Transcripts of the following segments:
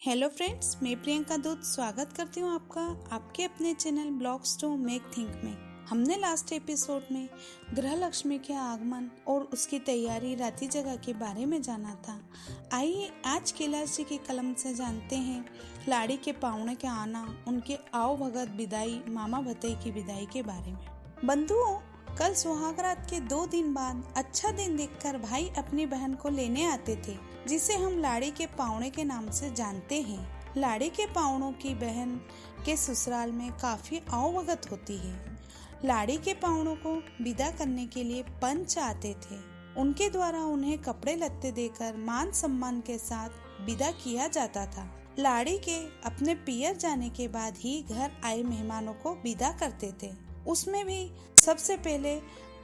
Hello friends, मैं प्रियंका दूत स्वागत करती हूँ आपका आपके अपने channel blogs to make think में। हमने लास्ट एपिसोड में ग्रह लक्ष्मी के आगमन और उसकी तैयारी राती जगह के बारे में जाना था। आइए आज कैलाश जी के कलम से जानते हैं लाड़ी के पावने के आना, उनके आओ भगत विदाई, मामा भतई की विदाई के बारे में। बंधुओं, कल सुहागरात के 2 दिन बाद अच्छा दिन देखकर भाई अपनी बहन को लेने आते थे, जिसे हम लाड़ी के पावने के नाम से जानते हैं। लाड़ी के पावनों की बहन के ससुराल में काफी आवभगत होती है। लाड़ी के पावनों को विदा करने के लिए पंच आते थे। उनके द्वारा उन्हें कपड़े लत्ते देकर मान सम्मान के साथ विदा किया जाता था। लाड़ी के अपने पियर जाने के बाद ही घर आए मेहमानों को विदा करते थे। उसमें भी सबसे पहले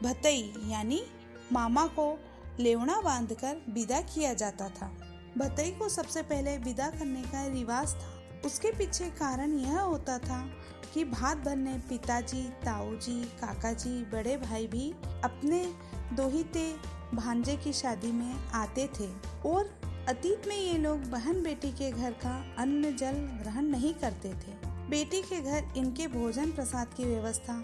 भतई यानी मामा को लेवना बांधकर विदा किया जाता था। भतई को सबसे पहले विदा करने का रिवाज था। उसके पीछे कारण यह होता था कि भात भरने पिताजी, ताऊजी, काकाजी, बड़े भाई भी अपने दोहिते भांजे की शादी में आते थे और अतीत में ये लोग बहन बेटी के घर का अन्न जल ग्रहण नहीं करते थे। बेटी के घर इनके भोजन प्रसाद की व्यवस्था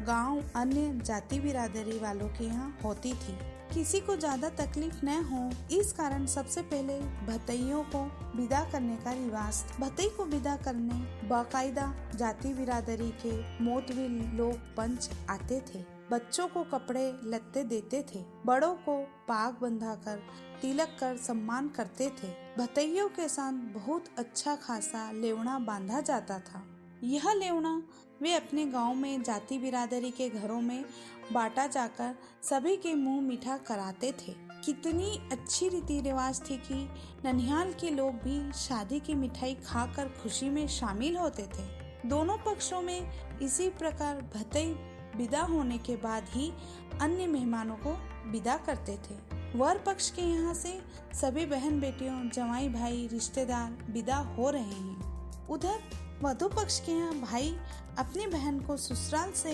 गांव अन्य जाति बिरादरी वालों के यहाँ होती थी। किसी को ज्यादा तकलीफ न हो, इस कारण सबसे पहले भतइयों को विदा करने का रिवाज था। भतई को विदा करने बाकायदा जाति बिरादरी के मोतविल लोग पंच आते थे। बच्चों को कपड़े लत्ते देते थे। बड़ों को पाग बंधाकर तिलक कर सम्मान करते थे। भतइयों के साथ बहुत अच्छा खासा लेवना बांधा जाता था। यह लेवना वे अपने गांव में जाति बिरादरी के घरों में बांटा जाकर सभी के मुंह मीठा कराते थे। कितनी अच्छी रीति रिवाज थी कि ननिहाल के लोग भी शादी की मिठाई खाकर खुशी में शामिल होते थे। दोनों पक्षों में इसी प्रकार भतई विदा होने के बाद ही अन्य मेहमानों को विदा करते थे। वर पक्ष के यहाँ से सभी बहन बेटियों, जवाई भाई, रिश्तेदार विदा हो रहे हैं। उधर वधू पक्ष के यहाँ भाई अपनी बहन को ससुराल से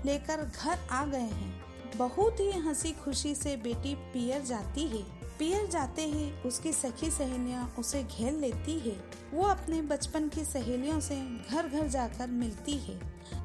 लेकर घर आ गए हैं। बहुत ही हंसी खुशी से बेटी पियर जाती है। पियर जाते ही उसकी सखी सहेलियां उसे घेर लेती है। वो अपने बचपन की सहेलियों से घर घर जाकर मिलती है।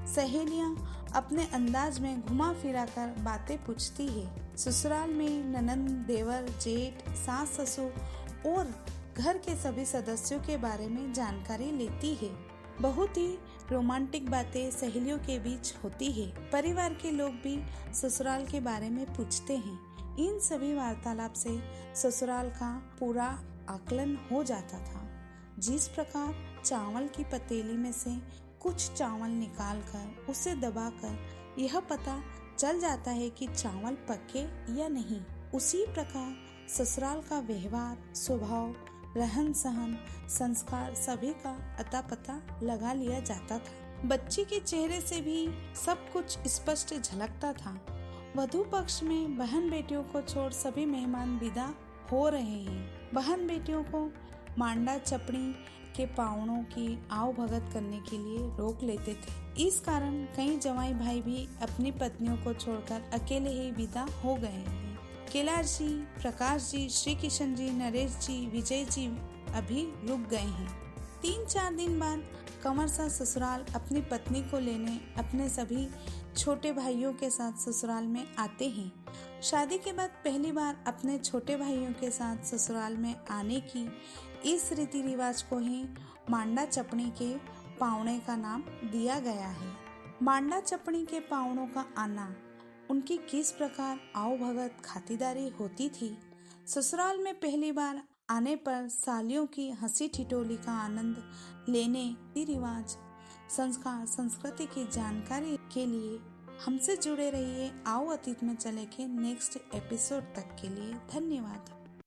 सहेलियां अपने अंदाज में घुमा फिरा कर बातें पूछती है। ससुराल में ननंद, देवर, जेठ, सास, ससुर और घर के सभी सदस्यों के बारे में जानकारी लेती है। बहुत ही रोमांटिक बातें सहेलियों के बीच होती है। परिवार के लोग भी ससुराल के बारे में पूछते हैं। इन सभी वार्तालाप से ससुराल का पूरा आकलन हो जाता था। जिस प्रकार चावल की पतीली में से कुछ चावल निकालकर उसे दबाकर यह पता चल जाता है कि चावल पके या नहीं, उसी प्रकार ससुराल का व्यवहार, स्वभाव, रहन सहन, संस्कार सभी का अता पता लगा लिया जाता था। बच्ची के चेहरे से भी सब कुछ स्पष्ट झलकता था। वधू पक्ष में बहन बेटियों को छोड़ सभी मेहमान विदा हो रहे हैं। बहन बेटियों को मांडा चपड़ी के पावनों की आव भगत करने के लिए रोक लेते थे। इस कारण कई जवाई भाई भी अपनी पत्नियों को छोड़कर अकेले ही विदा हो गए हैं। कैलाश जी, प्रकाश जी, श्री किशन जी, नरेश जी, विजय जी अभी रुक गए हैं। 3-4 दिन बाद कंवर सा ससुराल अपनी पत्नी को लेने अपने सभी छोटे भाइयों के साथ ससुराल में आते हैं। शादी के बाद पहली बार अपने छोटे भाइयों के साथ ससुराल में आने की इस रीति रिवाज को ही मांडा चपड़ी के पावने का नाम दिया गया है। मांडा चपड़ी के पावनों का आना, उनकी किस प्रकार आओ भगत खातिरदारी होती थी। ससुराल में पहली बार आने पर सालियों की हंसी ठिठोली का आनंद लेने की रिवाज, संस्कार, संस्कृति की जानकारी के लिए हमसे जुड़े रहिए। आओ अतीत में चले के नेक्स्ट एपिसोड तक के लिए धन्यवाद।